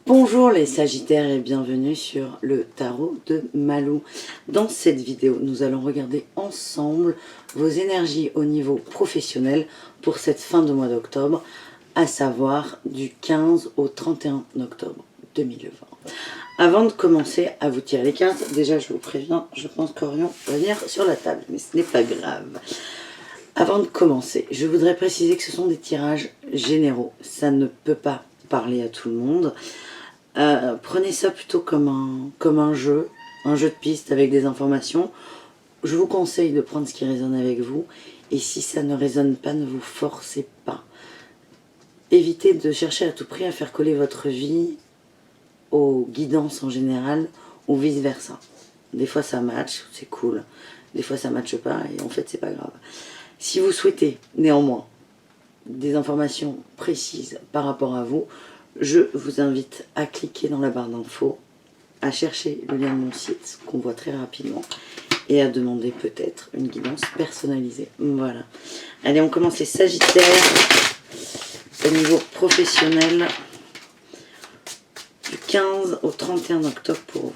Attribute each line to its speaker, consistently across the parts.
Speaker 1: Bonjour les Sagittaires et bienvenue sur le tarot de Malou. Dans cette vidéo, nous allons regarder ensemble vos énergies au niveau professionnel pour cette fin de mois d'octobre, à savoir du 15 au 31 octobre 2020. Avant de commencer à vous tirer les cartes, déjà je vous préviens, je pense qu'Orion va venir sur la table, mais ce n'est pas grave. Avant de commencer, je voudrais préciser que ce sont des tirages généraux, ça ne peut pas parler à tout le monde. Prenez ça plutôt comme un jeu de piste avec des informations. Je vous conseille de prendre ce qui résonne avec vous, et si ça ne résonne pas, ne vous forcez pas. Évitez de chercher à tout prix à faire coller votre vie aux guidances en général, ou vice versa. Des fois ça match, c'est cool, des fois ça matche pas, et en fait c'est pas grave. Si vous souhaitez néanmoins des informations précises par rapport à vous, je vous invite à cliquer dans la barre d'infos, à chercher le lien de mon site qu'on voit très rapidement et à demander peut-être une guidance personnalisée. Voilà. Allez, on commence les Sagittaires au niveau professionnel du 15 au 31 octobre pour vous.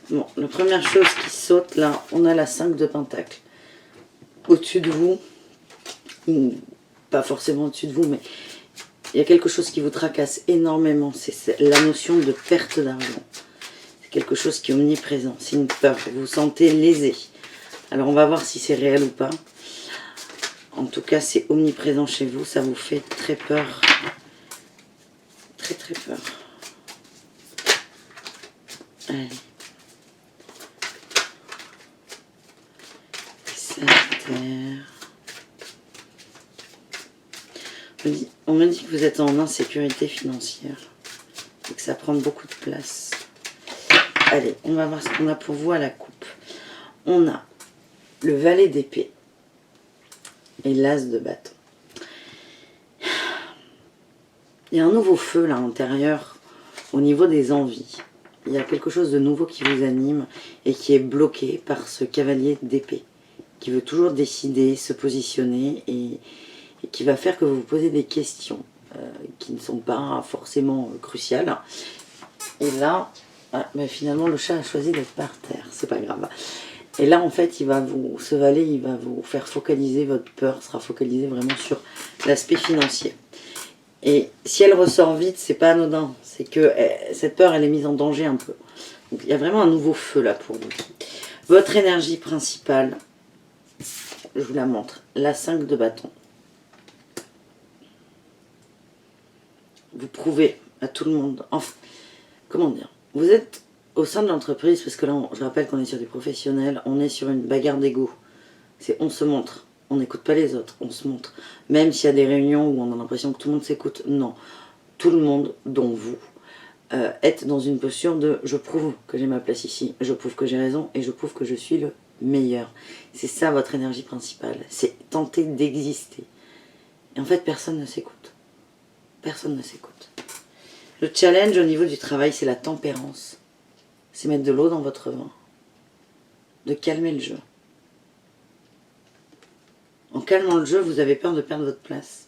Speaker 1: Bon, la première chose qui saute là, on a la 5 de Pentacle. Au-dessus de vous, pas forcément au-dessus de vous, mais il y a quelque chose qui vous tracasse énormément, c'est la notion de perte d'argent. C'est quelque chose qui est omniprésent, c'est une peur, vous vous sentez lésé. Alors on va voir si c'est réel ou pas. En tout cas, c'est omniprésent chez vous, ça vous fait très peur. Très très peur. Allez. On me dit que vous êtes en insécurité financière et que ça prend beaucoup de place. Allez, on va voir ce qu'on a pour vous à la coupe. On a le valet d'épée et l'as de bâton. Il y a un nouveau feu là à l'intérieur au niveau des envies. Il y a quelque chose de nouveau qui vous anime et qui est bloqué par ce cavalier d'épée qui veut toujours décider, se positionner et qui va faire que vous vous posez des questions qui ne sont pas forcément cruciales. Et là, finalement le chat a choisi d'être par terre, c'est pas grave. Et là en fait, ce valet, il va vous faire focaliser, votre peur sera focalisée vraiment sur l'aspect financier. Et si elle ressort vite, c'est pas anodin, c'est que cette peur, elle est mise en danger un peu. Donc il y a vraiment un nouveau feu là pour vous. Votre énergie principale, je vous la montre, la 5 de bâton. Vous prouvez à tout le monde, enfin, comment dire, vous êtes au sein de l'entreprise, parce que là, je rappelle qu'on est sur des professionnels, on est sur une bagarre d'ego. C'est on se montre, on n'écoute pas les autres, on se montre. Même s'il y a des réunions où on a l'impression que tout le monde s'écoute, non. Tout le monde, dont vous, êtes dans une posture de je prouve que j'ai ma place ici, je prouve que j'ai raison et je prouve que je suis le meilleur. C'est ça votre énergie principale, c'est tenter d'exister. Et en fait, personne ne s'écoute. Personne ne s'écoute. Le challenge au niveau du travail, c'est la tempérance. C'est mettre de l'eau dans votre vin. De calmer le jeu. En calmant le jeu, vous avez peur de perdre votre place.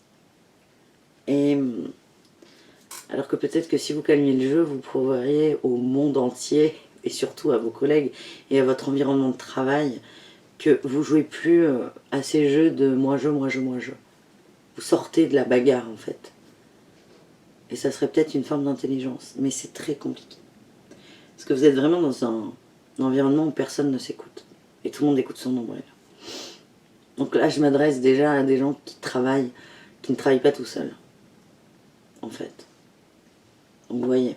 Speaker 1: Et alors que peut-être que si vous calmiez le jeu, vous prouveriez au monde entier, et surtout à vos collègues et à votre environnement de travail, que vous jouez plus à ces jeux de moi je, moi je, moi je. Vous sortez de la bagarre en fait. Et ça serait peut-être une forme d'intelligence, mais c'est très compliqué. Parce que vous êtes vraiment dans un environnement où personne ne s'écoute. Et tout le monde écoute son nombril. Donc là, je m'adresse déjà à des gens qui ne travaillent pas tout seuls. En fait. Donc vous voyez.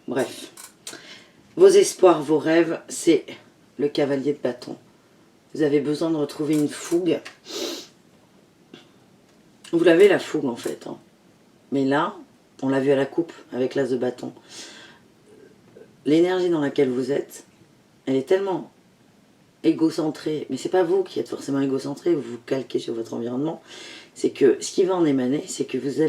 Speaker 1: Bref. Vos espoirs, vos rêves, c'est le cavalier de bâton. Vous avez besoin de retrouver une fougue. Vous l'avez la fougue en fait, hein. Mais là, on l'a vu à la coupe avec l'as de bâton. L'énergie dans laquelle vous êtes, elle est tellement égocentrée, mais c'est pas vous qui êtes forcément égocentré, vous vous calquez sur votre environnement. C'est que ce qui va en émaner, c'est que vous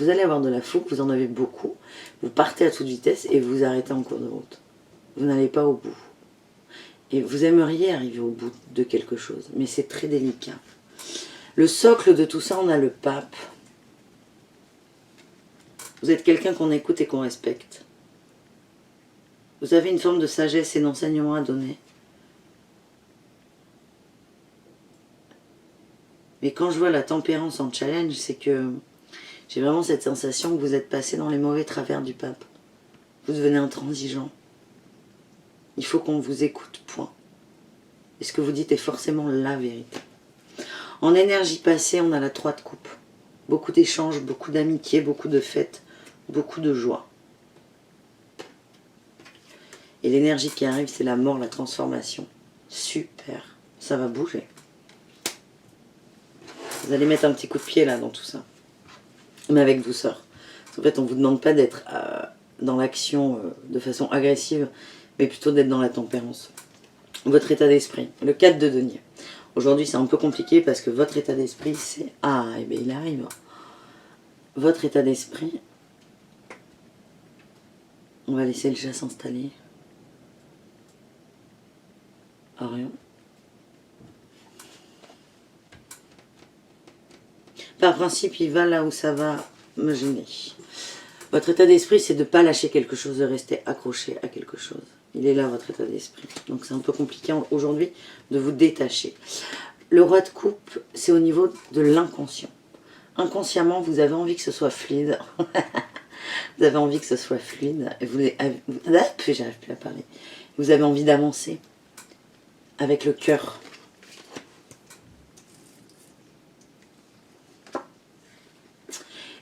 Speaker 1: allez avoir de la fougue, vous en avez beaucoup, vous partez à toute vitesse et vous arrêtez en cours de route. Vous n'allez pas au bout. Et vous aimeriez arriver au bout de quelque chose, mais c'est très délicat. Le socle de tout ça, on a le pape. Vous êtes quelqu'un qu'on écoute et qu'on respecte. Vous avez une forme de sagesse et d'enseignement à donner. Mais quand je vois la tempérance en challenge, c'est que j'ai vraiment cette sensation que vous êtes passé dans les mauvais travers du pape. Vous devenez intransigeant. Il faut qu'on vous écoute, point. Et ce que vous dites est forcément la vérité. En énergie passée, on a la 3 de coupe. Beaucoup d'échanges, beaucoup d'amitié, beaucoup de fêtes, beaucoup de joie. Et l'énergie qui arrive, c'est la mort, la transformation. Super, ça va bouger. Vous allez mettre un petit coup de pied là dans tout ça. Mais avec douceur. En fait, on ne vous demande pas d'être dans l'action de façon agressive, mais plutôt d'être dans la tempérance. Votre état d'esprit, le 4 de denier. Aujourd'hui, c'est un peu compliqué parce que votre état d'esprit, c'est... Ah, et bien il arrive. Votre état d'esprit, on va laisser le chat s'installer. Orion. Par principe, il va là où ça va me gêner. Votre état d'esprit, c'est de ne pas lâcher quelque chose, de rester accroché à quelque chose. Il est là, votre état d'esprit. Donc c'est un peu compliqué aujourd'hui de vous détacher. Le roi de coupe, c'est au niveau de l'inconscient. Inconsciemment, vous avez envie que ce soit fluide. Vous avez envie que ce soit fluide. Et j'arrive plus à parler. Vous avez envie d'avancer avec le cœur.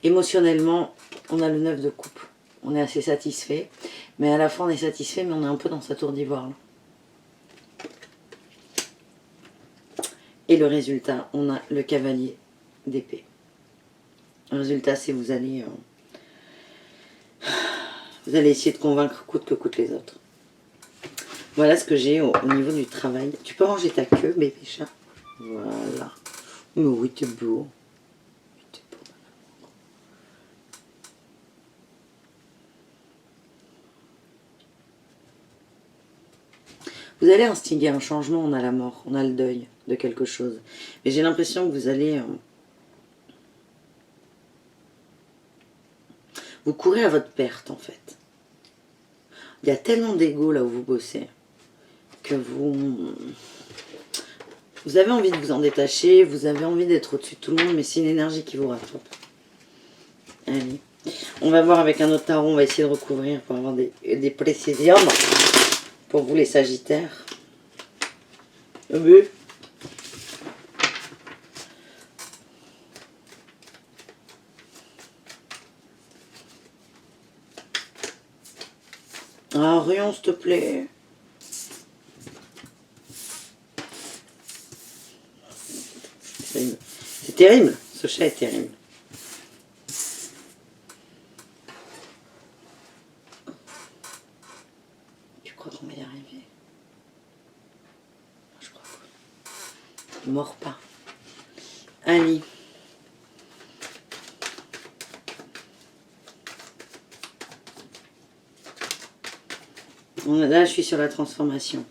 Speaker 1: Émotionnellement, on a le 9 de coupe. On est assez satisfait. Mais à la fois, on est satisfait, mais on est un peu dans sa tour d'ivoire. Et le résultat, on a le cavalier d'épée. Le résultat, c'est vous allez essayer de convaincre coûte que coûte les autres. Voilà ce que j'ai au niveau du travail. Tu peux ranger ta queue, bébé chat. Voilà. Mais oui, t'es beau. Vous allez instiguer un changement, on a la mort, on a le deuil de quelque chose. Mais j'ai l'impression que vous allez... vous courez à votre perte, en fait. Il y a tellement d'ego là où vous bossez que vous avez envie de vous en détacher, vous avez envie d'être au-dessus de tout le monde, mais c'est une énergie qui vous rattrape. Allez. On va voir avec un autre tarot, on va essayer de recouvrir pour avoir des précisions. Pour vous les Sagittaires. Ah, Orion, s'il te plaît. C'est terrible. Ce chat est terrible. Tu crois qu'on va y arriver? Je crois que... Mors pas. Allez. Là, je suis sur la transformation.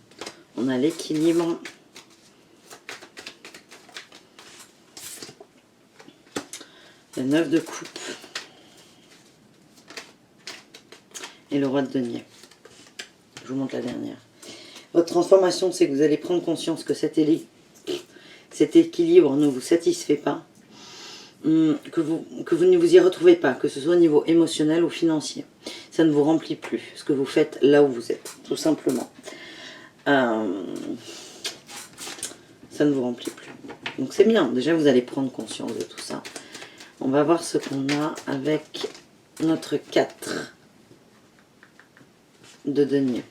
Speaker 1: On a l'équilibre. Le 9 de coupe. Et le roi de denier. Je vous montre la dernière. Votre transformation, c'est que vous allez prendre conscience que cet équilibre ne vous satisfait pas. Que vous ne vous y retrouvez pas, que ce soit au niveau émotionnel ou financier. Ça ne vous remplit plus, ce que vous faites là où vous êtes, tout simplement. Ça ne vous remplit plus. Donc c'est bien, déjà vous allez prendre conscience de tout ça. On va voir ce qu'on a avec notre 4 de denier.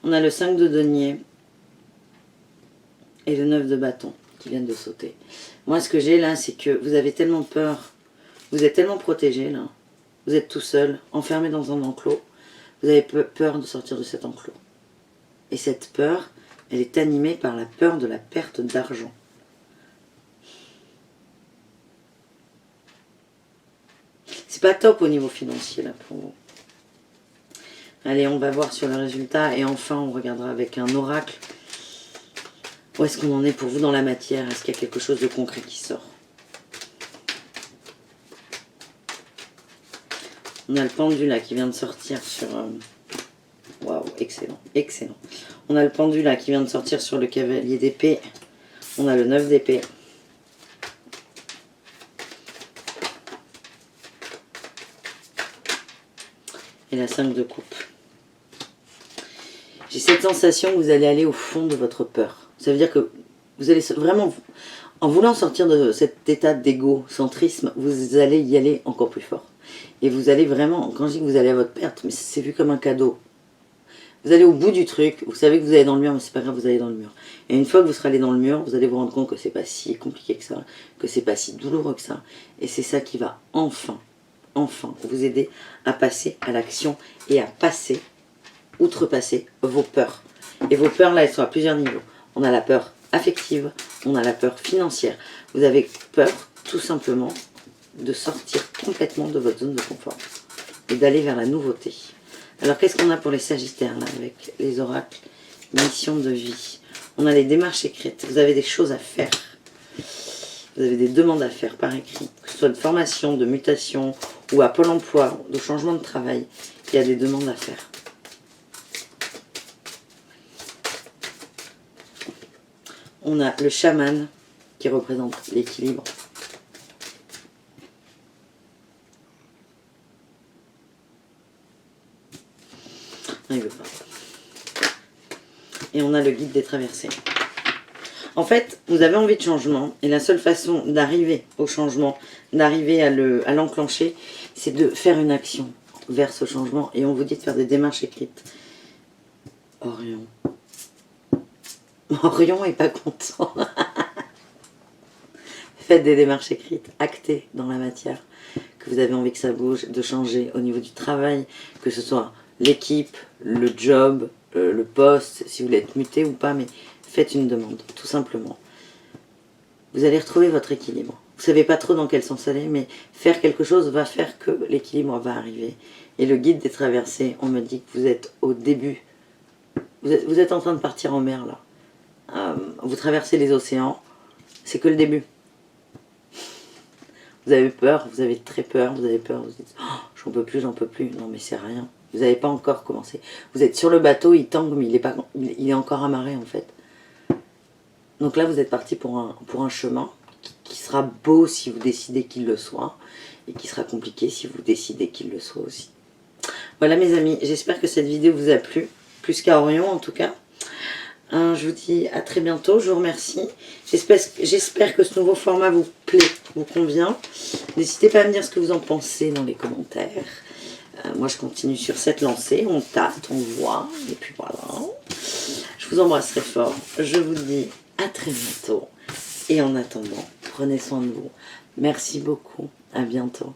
Speaker 1: On a le 5 de denier et le 9 de bâton qui viennent de sauter. Moi, ce que j'ai là, c'est que vous avez tellement peur, vous êtes tellement protégé là, vous êtes tout seul, enfermé dans un enclos, vous avez peur de sortir de cet enclos. Et cette peur, elle est animée par la peur de la perte d'argent. C'est pas top au niveau financier là pour vous. Allez, on va voir sur le résultat et enfin on regardera avec un oracle. Où est-ce qu'on en est pour vous dans la matière? Est-ce qu'il y a quelque chose de concret qui sort? On a le pendule là qui vient de sortir sur... Waouh, excellent, excellent. On a le pendule là qui vient de sortir sur le cavalier d'épée. On a le 9 d'épée. Et la 5 de coupe. J'ai cette sensation que vous allez aller au fond de votre peur. Ça veut dire que vous allez vraiment, en voulant sortir de cet état d'égocentrisme, vous allez y aller encore plus fort. Et vous allez vraiment, quand je dis que vous allez à votre perte, mais c'est vu comme un cadeau. Vous allez au bout du truc, vous savez que vous allez dans le mur, mais c'est pas grave, vous allez dans le mur. Et une fois que vous serez allé dans le mur, vous allez vous rendre compte que c'est pas si compliqué que ça, que c'est pas si douloureux que ça. Et c'est ça qui va enfin vous aider à passer à l'action et à passer, outrepasser vos peurs. Et vos peurs là, elles sont à plusieurs niveaux. On a la peur affective, on a la peur financière. Vous avez peur tout simplement de sortir complètement de votre zone de confort et d'aller vers la nouveauté. Alors qu'est-ce qu'on a pour les sagittaires là avec les oracles? Mission de vie. On a les démarches écrites. Vous avez des choses à faire. Vous avez des demandes à faire par écrit. Que ce soit de formation, de mutation ou à Pôle emploi, de changement de travail. Il y a des demandes à faire. On a le chaman qui représente l'équilibre. Il veut pas. Et on a le guide des traversées. En fait, vous avez envie de changement et la seule façon d'arriver au changement, d'arriver à l'enclencher, c'est de faire une action vers ce changement. Et on vous dit de faire des démarches écrites. Orion. Orion est pas content. Faites des démarches écrites, actez dans la matière que vous avez envie que ça bouge, de changer au niveau du travail, que ce soit l'équipe, le job, le poste, si vous voulez être muté ou pas, mais faites une demande, tout simplement. Vous allez retrouver votre équilibre. Vous ne savez pas trop dans quel sens aller, mais faire quelque chose va faire que l'équilibre va arriver. Et le guide des traversées, on me dit que vous êtes au début. Vous êtes en train de partir en mer, là. Vous traversez les océans, c'est que le début. Vous avez peur, vous avez très peur, vous avez peur, vous dites oh, j'en peux plus, j'en peux plus. Non mais c'est rien, vous n'avez pas encore commencé. Vous êtes sur le bateau, il tangue, mais il est encore amarré en fait. Donc là vous êtes parti pour un chemin qui sera beau si vous décidez qu'il le soit, et qui sera compliqué si vous décidez qu'il le soit aussi. Voilà mes amis, j'espère que cette vidéo vous a plu, plus qu'à Orion en tout cas. Je vous dis à très bientôt, je vous remercie. J'espère que ce nouveau format vous plaît, vous convient. N'hésitez pas à me dire ce que vous en pensez dans les commentaires. Moi je continue sur cette lancée, on tâte, on voit, et puis voilà. Je vous embrasserai fort, je vous dis à très bientôt. Et en attendant, prenez soin de vous. Merci beaucoup, à bientôt.